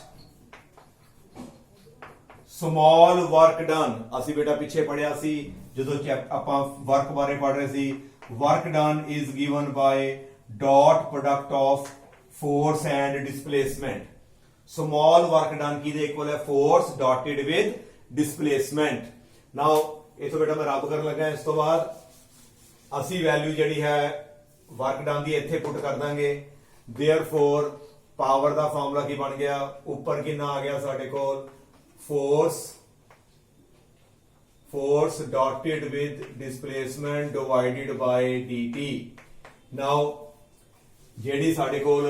small work done ਅਸੀਂ ਬੇਟਾ ਪਿੱਛੇ ਪੜਿਆ ਸੀ ਜਦੋਂ ਆਪਾਂ ਵਰਕ ਬਾਰੇ ਪੜ ਰਹੇ ਸੀ work done is given by dot product of force and displacement small work done ਕਿਹਦੇ ਇਕੁਅਲ ਹੈ force dotted with displacement now ਇਥੋਂ ਬੇਟਾ ਮੈਂ ਰੱਬ ਕਰਨ ਲੱਗਾ ਇਸ ਤੋਂ ਬਾਅਦ ਅਸੀਂ ਵੈਲਿਊ ਜਿਹੜੀ ਹੈ ਵਰਕ ਡਨ ਦੀ ਇੱਥੇ ਪੁੱਟ ਕਰ ਦਾਂਗੇ देयरफॉर ਪਾਵਰ ਦਾ ਫਾਰਮੂਲਾ ਕੀ ਬਣ ਗਿਆ ਉੱਪਰ ਕਿੰਨਾ ਆ ਗਿਆ ਸਾਡੇ ਕੋਲ force dotted with displacement divided by dt now ਜਿਹੜੀ ਸਾਡੇ ਕੋਲ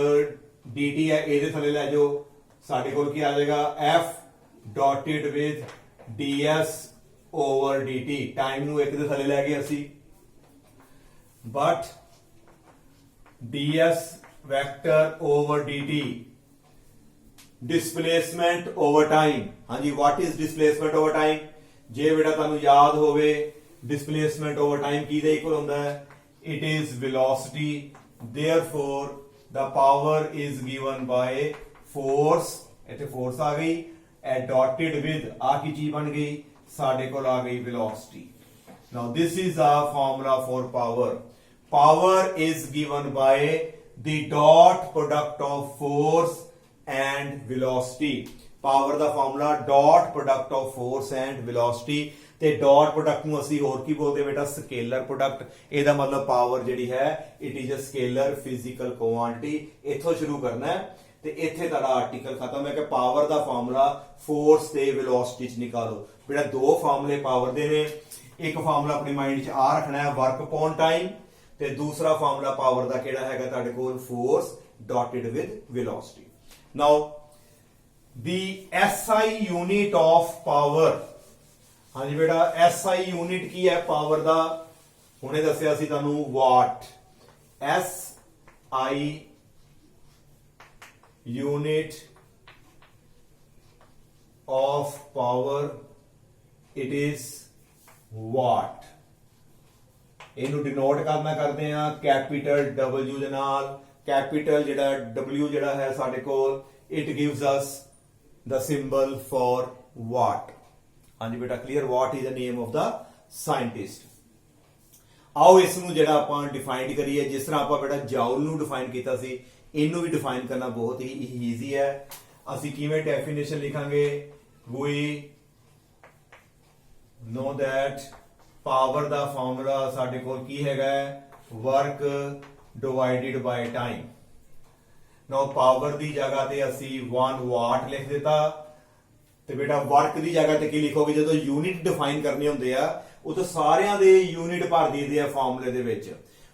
dt ਹੈ ਇਹਦੇ ਥੱਲੇ ਲੈ ਜਾਓ ਸਾਡੇ ਕੋਲ ਕੀ ਆ ਜਾਏਗਾ f dotted with ds over dt time ਨੂੰ ਇੱਕ ਦੇ ਥੱਲੇ ਲੈ ਗਏ ਅਸੀਂ but ds vector over dt displacement over time ਹਾਂਜੀ what is displacement over time ਜੇ ਬੇਟਾ ਤੁਹਾਨੂੰ ਯਾਦ ਹੋਵੇ displacement over time ਕਿਹਦੇ ਇਕੁਅਲ ਹੁੰਦਾ ਹੈ it is velocity therefore the power is given by force ਇੱਥੇ force ਆ ਗਈ dotted with ਆ ਕੀ ਚੀਜ਼ ਬਣ ਗਈ ਸਾਡੇ ਕੋਲ ਆ ਗਈ velocity now this is a formula for power power is given by the dot product of force and velocity power the formula dot product of force and velocity ਤੇ dot product ਨੂੰ ਅਸੀਂ ਹੋਰ ਕੀ ਬੋਲਦੇ ਬੇਟਾ scalar product ਇਹਦਾ ਮਤਲਬ power ਜਿਹੜੀ ਹੈ it is a scalar physical quantity ਇੱਥੋਂ ਸ਼ੁਰੂ ਕਰਨਾ ਹੈ ਤੇ ਇੱਥੇ ਤੁਹਾਡਾ ਆਰਟੀਕਲ ਖਤਮ ਹੈ ਕਿ ਪਾਵਰ ਦਾ ਫਾਰਮੂਲਾ ਫੋਰਸ ਤੇ ਵੈਲੋਸਿਟੀ ਚ ਨਿਕਾਲੋ। ਬੇਟਾ ਦੋ ਫਾਰਮੂਲੇ ਪਾਵਰ ਦੇ ਨੇ, ਇੱਕ ਫਾਰਮੂਲਾ ਆਪਣੀ ਮਾਈਂਡ 'ਚ ਆ ਰੱਖਣਾ ਹੈ ਵਰਕ ਅਪਨ ਟਾਈਮ, ਤੇ ਦੂਸਰਾ ਫਾਰਮੂਲਾ ਪਾਵਰ ਦਾ ਕਿਹੜਾ ਹੈਗਾ ਤੁਹਾਡੇ ਕੋਲ force dotted with velocity. Now the SI unit of power, ਹਾਂਜੀ ਬੇਟਾ ਐਸਆਈ ਯੂਨਿਟ ਕੀ ਹੈ ਪਾਵਰ ਦਾ, ਹੁਣੇ ਦੱਸਿਆ ਸੀ ਤੁਹਾਨੂੰ watt. S I unit of power it is watt. ਇਹਨੂੰ ਡਿਨੋਟ ਕਰਨਾ ਕਰਦੇ ਆ ਕੈਪੀਟਲ W ਦੇ ਨਾਲ। ਕੈਪੀਟਲ ਜਿਹੜਾ W ਜਿਹੜਾ ਹੈ ਸਾਡੇ ਕੋਲ it gives us the symbol for ਵਾਟ। ਹਾਂਜੀ ਬੇਟਾ clear, what is the name of the scientist. ਆਓ ਇਸ ਨੂੰ ਜਿਹੜਾ ਆਪਾਂ ਡਿਫਾਈਨ ਕਰੀਏ, ਜਿਸ ਤਰ੍ਹਾਂ ਆਪਾਂ ਬੇਟਾ ਜਾਊਲ ਨੂੰ ਡਿਫਾਈਨ ਕੀਤਾ ਸੀ, ਇਹਨੂੰ ਵੀ ਡਿਫਾਈਨ ਕਰਨਾ ਬਹੁਤ ਹੀ ਈਜ਼ੀ ਹੈ। ਅਸੀਂ ਕਿਵੇਂ ਡੈਫੀਨੇਸ਼ਨ ਲਿਖਾਂਗੇ, ਵੀ know that ਪਾਵਰ ਦਾ ਫਾਰਮੂਲਾ ਸਾਡੇ ਕੋਲ ਕੀ ਹੈਗਾ, work divided by time. Now power ਦੀ ਜਗ੍ਹਾ ਤੇ ਅਸੀਂ 1 ਵਾਟ ਲਿਖ ਦਿੱਤਾ, ਤੇ ਬੇਟਾ ਵਰਕ ਦੀ ਜਗ੍ਹਾ ਤੇ ਕੀ ਲਿਖੋਗੇ, ਜਦੋਂ ਯੂਨਿਟ ਡਿਫਾਈਨ ਕਰਨੇ ਹੁੰਦੇ ਆ ਉਹ ਤਾਂ ਸਾਰਿਆਂ ਦੇ ਯੂਨਿਟ ਭਰ ਦਈਦੇ ਆ ਫਾਰਮੂਲੇ ਦੇ ਵਿੱਚ।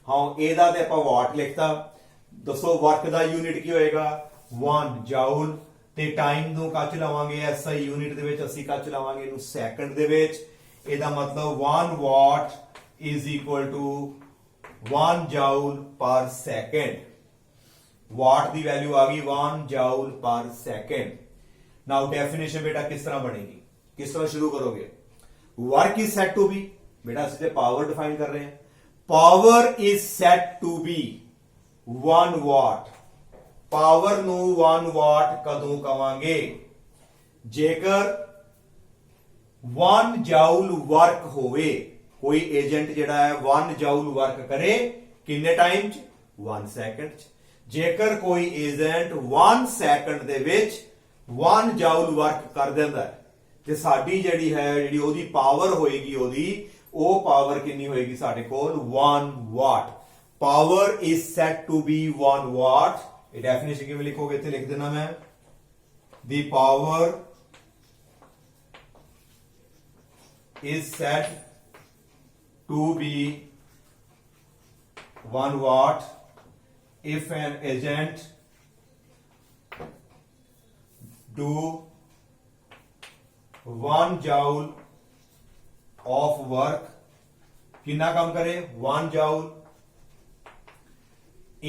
ਹਾਂ ਇਹਦਾ ਤੇ ਆਪਾਂ ਵਾਟ ਲਿਖਤਾ, ਦੱਸੋ ਵਰਕ ਦਾ ਯੂਨਿਟ ਕੀ ਹੋਏਗਾ 1 ਜਾਊਲ, ਤੇ ਟਾਈਮ ਨੂੰ ਕੱਚ ਲਵਾਂਗੇ ਐਸਆਈ ਯੂਨਿਟ ਦੇ ਵਿੱਚ, ਅਸੀਂ ਕੱਚ ਲਵਾਂਗੇ ਇਹਨੂੰ ਸੈਕਿੰਡ ਦੇ ਵਿੱਚ। ਇਹਦਾ ਮਤਲਬ 1 watt is equal to 1 joule per second. What the value ਆ ਗਈ 1 ਜਾਊਲ ਪਰ ਸੈਕਿੰਡ। ਨਾਓ ਡੈਫੀਨੇਸ਼ਨ ਬੇਟਾ ਕਿਸ ਤਰ੍ਹਾਂ ਬਣੇਗੀ, ਕਿਸ ਤਰ੍ਹਾਂ ਸ਼ੁਰੂ ਕਰੋਗੇ, work is set to be, ਬੇਟਾ ਅਸੀਂ ਤੇ ਪਾਵਰ ਡਿਫਾਈਨ ਕਰ ਰਹੇ ਹਾਂ, power is set to be 1 watt. Power ਨੂੰ 1 ਵਾਟ ਕਦੋਂ ਕਵਾਂਗੇ, ਜੇਕਰ 1 ਜਾਊਲ ਵਰਕ ਹੋਵੇ, ਕੋਈ ਏਜੰਟ ਜਿਹੜਾ ਹੈ 1 ਜਾਊਲ ਵਰਕ ਕਰੇ ਕਿੰਨੇ ਟਾਈਮ ਚ 1 ਸੈਕਿੰਡ ਚ। ਜੇਕਰ ਕੋਈ ਏਜੰਟ 1 ਸੈਕਿੰਡ ਦੇ ਵਿੱਚ 1 ਜਾਊਲ ਵਰਕ ਕਰ ਦਿੰਦਾ ਹੈ, ਤੇ ਸਾਡੀ ਜਿਹੜੀ ਉਹਦੀ ਪਾਵਰ ਹੋਏਗੀ, ਉਹ ਪਾਵਰ ਕਿੰਨੀ ਹੋਏਗੀ ਸਾਡੇ ਕੋਲ 1 watt. Power is set to be 1 watt. ਇਹ ਡੈਫੀਨੇਸ਼ਨ ਕਿਵੇਂ ਲਿਖੋਗੇ, ਇੱਥੇ ਲਿਖ ਦੇਣਾ ਮੈਂ, the power is said to be 1 watt if an agent do 1 joule of work, कितना काम करे 1 joule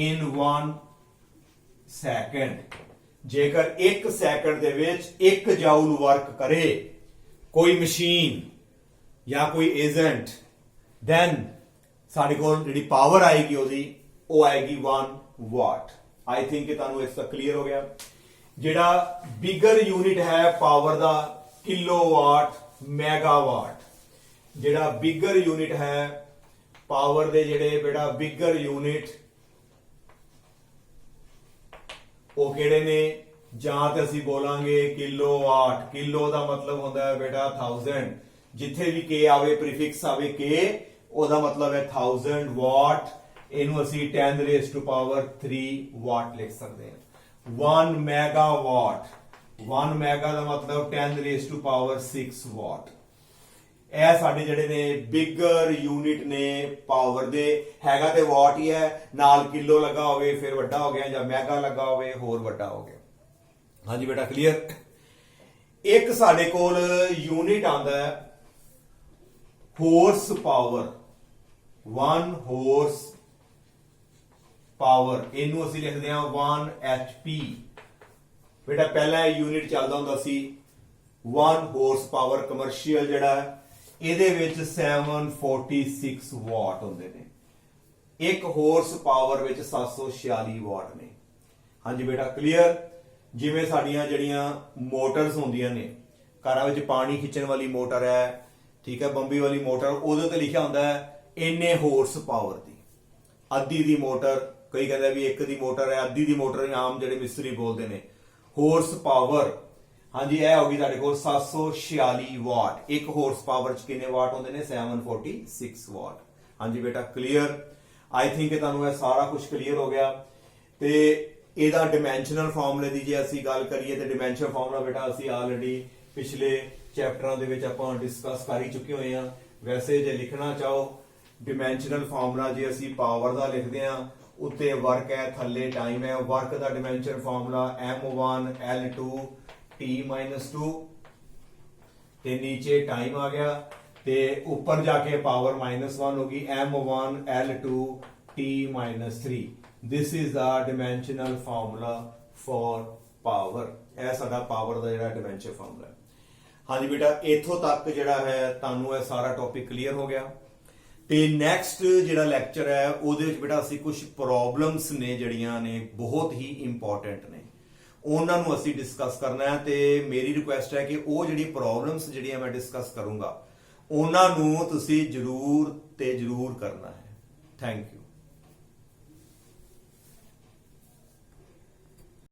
in 1 second। जेकर 1 ਸੈਕਿੰਡ ਦੇ ਵਿੱਚ 1 ਜਾਊਲ ਵਰਕ ਕਰੇ ਕੋਈ ਮਸ਼ੀਨ ਜਾਂ ਕੋਈ ਏਜੰਟ, ਦੈਨ ਸਾਡੇ ਕੋਲ ਜਿਹੜੀ ਪਾਵਰ ਆਏਗੀ ਉਹ ਆਏਗੀ 1 ਵਾਟ। ਆਈ ਥਿੰਕ ਕਿ ਤੁਹਾਨੂੰ ਇਸ ਦਾ ਕਲੀਅਰ ਹੋ ਗਿਆ। ਜਿਹੜਾ ਬਿਗਰ ਯੂਨਿਟ ਹੈ ਪਾਵਰ ਦਾ ਕਿਲੋਵਾਟ ਮੈਗਾਵਾਟ। ਜਿਹੜਾ ਬਿਗਰ ਯੂਨਿਟ ਹੈ ਪਾਵਰ ਦੇ, ਜਿਹੜੇ ਬੇਟਾ ਬਿਗਰ ਯੂਨਿਟ ਉਹ ਕਿਹੜੇ ਨੇ, ਜਾਂ ਤੇ ਅਸੀਂ ਬੋਲਾਂਗੇ ਕਿਲੋਵਾਟ। ਕਿਲੋ ਦਾ ਮਤਲਬ ਹੁੰਦਾ ਹੈ ਬੇਟਾ 1000, ਜਿੱਥੇ ਵੀ ਕੇ ਆਵੇ ਪ੍ਰੀਫਿਕਸ ਆਵੇ ਕੇ, ਉਹਦਾ ਮਤਲਬ ਹੈ 1000 ਵਾਟ। ਇਹਨੂੰ ਅਸੀਂ 10 ਰੇਜ਼ ਟੂ ਪਾਵਰ 3 ਵਾਟ ਲਿਖ ਸਕਦੇ ਹਾਂ। 1 ਮੈਗਾਵਾਟ, 1 ਮੈਗਾ ਦਾ ਮਤਲਬ 10 ਰੇਜ਼ ਟੂ ਪਾਵਰ 6 ਵਾਟ। ਇਹ ਸਾਡੇ ਜਿਹੜੇ ਨੇ ਬਿਗਰ ਯੂਨਿਟ ਨੇ ਪਾਵਰ ਦੇ। ਹੈਗਾ ਤੇ ਵਾਟ ਹੀ ਹੈ, ਨਾਲ ਕਿਲੋ ਲੱਗਾ ਹੋਵੇ ਫਿਰ ਵੱਡਾ ਹੋ ਗਿਆ, ਜਾਂ ਮੈਗਾ ਲੱਗਾ ਹੋਵੇ ਹੋਰ ਵੱਡਾ ਹੋ ਗਿਆ। ਹਾਂਜੀ ਬੇਟਾ ਕਲੀਅਰ। ਇੱਕ ਸਾਡੇ ਕੋਲ ਯੂਨਿਟ ਆਂਦਾ ਹੈ horse power, 1 horse power, ਇਹਨੂੰ ਅਸੀਂ ਲਿਖਦੇ ਹਾਂ 1 HP। ਬੇਟਾ ਪਹਿਲਾ ਯੂਨਿਟ ਚੱਲਦਾ ਹੁੰਦਾ ਸੀ 1 horse power ਕਮਰਸ਼ੀਅਲ ਜਿਹੜਾ ਹੈ, ਇਹਦੇ ਵਿੱਚ 746 ਵਾਟ ਹੁੰਦੇ ਨੇ। 1 horse power ਵਿੱਚ 746 ਵਾਟ ਨੇ। ਹਾਂਜੀ ਬੇਟਾ ਕਲੀਅਰ। ਜਿਵੇਂ ਸਾਡੀਆਂ ਜਿਹੜੀਆਂ ਮੋਟਰਸ ਹੁੰਦੀਆਂ ਨੇ, ਘਰਾਂ ਵਿੱਚ ਪਾਣੀ ਖਿੱਚਣ ਵਾਲੀ ਮੋਟਰ ਹੈ, ਠੀਕ ਹੈ, ਬੰਬੀ ਵਾਲੀ ਮੋਟਰ, ਉਹਦੇ ਤੇ ਲਿਖਿਆ ਹੁੰਦਾ ਹੈ ਇੰਨੇ ਹੋਰਸ ਪਾਵਰ ਦੀ। ਅੱਧੀ ਦੀ ਮੋਟਰ, ਕਈ ਕਹਿੰਦੇ ਵੀ 1 ਦੀ ਮੋਟਰ ਹੈ, ਅੱਧੀ ਦੀ ਮੋਟਰ ਆਮ ਜਿਹੜੇ ਮਿਸਤਰੀ ਬੋਲਦੇ ਨੇ ਹੋਰਸ ਪਾਵਰ। ਹਾਂਜੀ ਇਹ ਹੋ ਗਈ ਸਾਡੇ ਕੋਲ 746 ਵਾਟ। 1 ਹੋਰਸ ਪਾਵਰ ਚ ਕਿੰਨੇ ਵਾਟ ਹੁੰਦੇ ਨੇ 746 ਵਾਟ। ਹਾਂਜੀ ਬੇਟਾ ਕਲੀਅਰ। ਆਈ ਥਿੰਕ ਤੁਹਾਨੂੰ ਇਹ ਸਾਰਾ ਕੁਝ ਕਲੀਅਰ ਹੋ ਗਿਆ। ਤੇ ਇਹਦਾ ਡਿਮੈਂਸ਼ਨਲ ਫਾਰਮੂਲੇ ਦੀ ਜੇ ਅਸੀਂ ਗੱਲ ਕਰੀਏ ਤੇ ਡਿਮੈਂਸ਼ਨਲ ਫਾਰਮੂਲਾ ਬੇਟਾ ਅਸੀਂ ਆਲਰੇਡੀ ਪਿਛਲੇ ਚੈਪਟਰਾਂ ਦੇ ਵਿੱਚ ਆਪਾਂ ਡਿਸਕਸ ਕਰ ਹੀ ਚੁੱਕੇ ਹੋਏ ਆ। ਵੈਸੇ ਜੇ ਲਿਖਣਾ ਚਾਹੋ ਡਿਮੈਂਸ਼ਨਲ ਫਾਰਮੂਲਾ ਜੇ ਅਸੀਂ ਪਾਵਰ ਦਾ ਲਿਖਦੇ ਆ, ਉੱਤੇ ਵਰਕ ਹੈ, ਥੱਲੇ ਟਾਈਮ ਹੈ। ਵਰਕ ਦਾ ਡਿਮੈਂਸ਼ਨ ਫਾਰਮੂਲਾ m1 l2 t-2 ਤੇ ਨੀਚੇ ਟਾਈਮ ਆ ਗਿਆ ਤੇ ਉੱਪਰ ਜਾ ਕੇ ਪਾਵਰ -1 ਹੋ ਗਈ m1 l2 t-3। this is the dimensional formula for power। ਇਹ ਸਾਡਾ ਪਾਵਰ ਦਾ ਜਿਹੜਾ ਡਿਮੈਂਸ਼ਨ ਫਾਰਮੂਲਾ ਹੈ। ਹਾਂਜੀ ਬੇਟਾ ਇੱਥੋਂ ਤੱਕ ਜਿਹੜਾ ਹੈ ਤੁਹਾਨੂੰ ਇਹ ਸਾਰਾ ਟੌਪਿਕ ਕਲੀਅਰ ਹੋ ਗਿਆ। ਤੇ ਨੈਕਸਟ ਜਿਹੜਾ ਲੈਕਚਰ ਹੈ ਉਹਦੇ ਵਿੱਚ ਬੇਟਾ ਅਸੀਂ ਕੁਝ ਪ੍ਰੋਬਲਮਸ ਨੇ ਜਿਹੜੀਆਂ ਨੇ ਬਹੁਤ ਹੀ ਇੰਪੋਰਟੈਂਟ ਨੇ, ਉਹਨਾਂ ਨੂੰ ਅਸੀਂ ਡਿਸਕਸ ਕਰਨਾ ਹੈ। ਤੇ ਮੇਰੀ ਰਿਕੁਐਸਟ ਹੈ ਕਿ ਉਹ ਜਿਹੜੀ ਪ੍ਰੋਬਲਮਸ ਜਿਹੜੀਆਂ ਮੈਂ ਡਿਸਕਸ ਕਰੂੰਗਾ ਉਹਨਾਂ ਨੂੰ ਤੁਸੀਂ ਜ਼ਰੂਰ ਤੇ ਜ਼ਰੂਰ ਕਰਨਾ ਹੈ। Thank you.